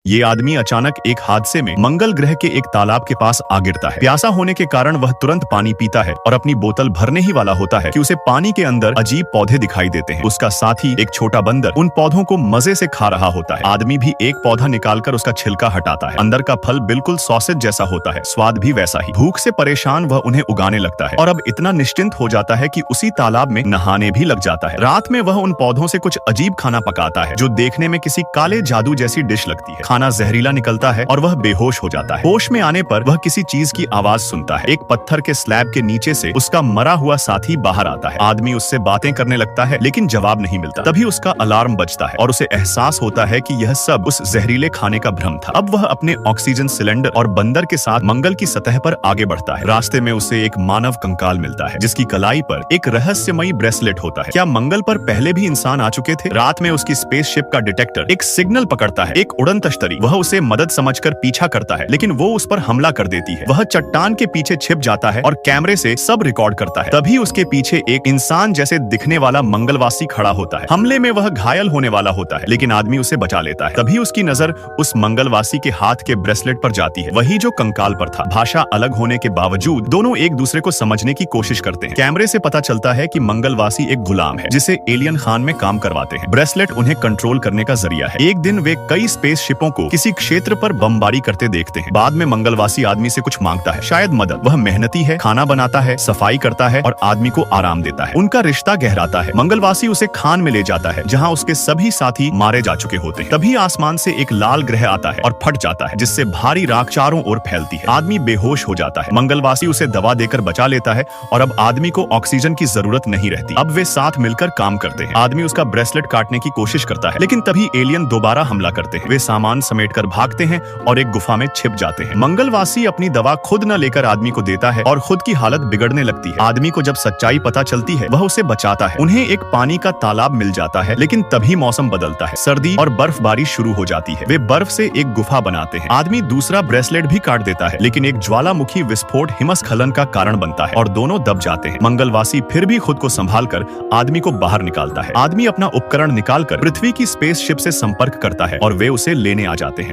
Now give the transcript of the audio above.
ये आदमी अचानक एक हादसे में मंगल ग्रह के एक तालाब के पास आ गिरता है। प्यासा होने के कारण वह तुरंत पानी पीता है और अपनी बोतल भरने ही वाला होता है कि उसे पानी के अंदर अजीब पौधे दिखाई देते हैं। उसका साथी एक छोटा बंदर उन पौधों को मजे से खा रहा होता है। आदमी भी एक पौधा निकालकर उसका छिलका हटाता है। अंदर का फल बिल्कुल सॉसेज जैसा होता है, स्वाद भी वैसा ही। भूख से परेशान वह उन्हें उगाने लगता है और अब इतना निश्चिंत हो जाता है कि उसी तालाब में नहाने भी लग जाता है। रात में वह उन पौधों से कुछ अजीब खाना पकाता है जो देखने में किसी काले जादू जैसी डिश लगती है। खाना जहरीला निकलता है और वह बेहोश हो जाता है। होश में आने पर वह किसी चीज की आवाज सुनता है। एक पत्थर के स्लैब के नीचे से उसका मरा हुआ साथी बाहर आता है। आदमी उससे बातें करने लगता है लेकिन जवाब नहीं मिलता। तभी उसका अलार्म बजता है और उसे एहसास होता है कि यह सब उस जहरीले खाने का भ्रम था। अब वह अपने ऑक्सीजन सिलेंडर और बंदर के साथ मंगल की सतह पर आगे बढ़ता है। रास्ते में उसे एक मानव कंकाल मिलता है जिसकी कलाई पर एक रहस्यमयी ब्रेसलेट होता है। क्या मंगल पर पहले भी इंसान आ चुके थे? रात में उसकी स्पेसशिप का डिटेक्टर एक सिग्नल पकड़ता है। एक उड़न तश्तरी वह उसे मदद समझकर पीछा करता है लेकिन वो उस पर हमला कर देती है। वह चट्टान के पीछे छिप जाता है और कैमरे से सब रिकॉर्ड करता है। तभी उसके पीछे एक इंसान जैसे दिखने वाला मंगलवासी खड़ा होता है। हमले में वह घायल होने वाला होता है लेकिन आदमी उसे बचा लेता है। तभी उसकी नजर उस मंगलवासी के हाथ के ब्रेसलेट पर जाती है, वही जो कंकाल पर था। भाषा अलग होने के बावजूद दोनों एक दूसरे को समझने की कोशिश करते हैं। कैमरे से पता चलता है कि मंगलवासी एक गुलाम है जिसे एलियन खान में काम करवाते हैं। ब्रेसलेट उन्हें कंट्रोल करने का जरिया है। एक दिन वे कई स्पेस शिपों को किसी क्षेत्र पर बमबारी करते देखते हैं। बाद में मंगलवासी आदमी से कुछ मांगता है, शायद मदद। वह मेहनती है, खाना बनाता है, सफाई करता है और आदमी को आराम देता है। उनका रिश्ता गहराता है। मंगलवासी उसे खान में ले जाता है जहाँ उसके सभी साथी मारे जा चुके होते हैं। तभी आसमान से एक लाल ग्रह आता है और फट जाता है जिससे भारी राख चारों ओर फैलती है। आदमी बेहोश हो जाता है। मंगलवासी उसे दवा देकर बचा लेता है और अब आदमी को ऑक्सीजन की जरूरत नहीं रहती। अब वे साथ मिलकर काम करते हैं। आदमी उसका ब्रेसलेट काटने की कोशिश करता है लेकिन तभी एलियन दोबारा हमला करते हैं। वे सामान समेटकर भागते हैं और एक गुफा में छिप जाते हैं। मंगलवासी अपनी दवा खुद न लेकर आदमी को देता है और खुद की हालत बिगड़ने लगती है। आदमी को जब सच्चाई पता चलती है वह उसे बचाता है। उन्हें एक पानी का तालाब मिल जाता है लेकिन तभी मौसम बदलता है। सर्दी और बर्फबारी शुरू हो जाती है। वे बर्फ से एक गुफा बनाते हैं। आदमी दूसरा ब्रेसलेट भी काट देता है लेकिन एक ज्वालामुखी विस्फोट हिमस्खलन का कारण बनता है और दोनों दब जाते हैं। मंगलवासी फिर भी खुद को संभालकर आदमी को बाहर निकालता है। आदमी अपना उपकरण निकालकर पृथ्वी की स्पेसशिप से संपर्क करता है और वे उसे लेने आ जाते हैं।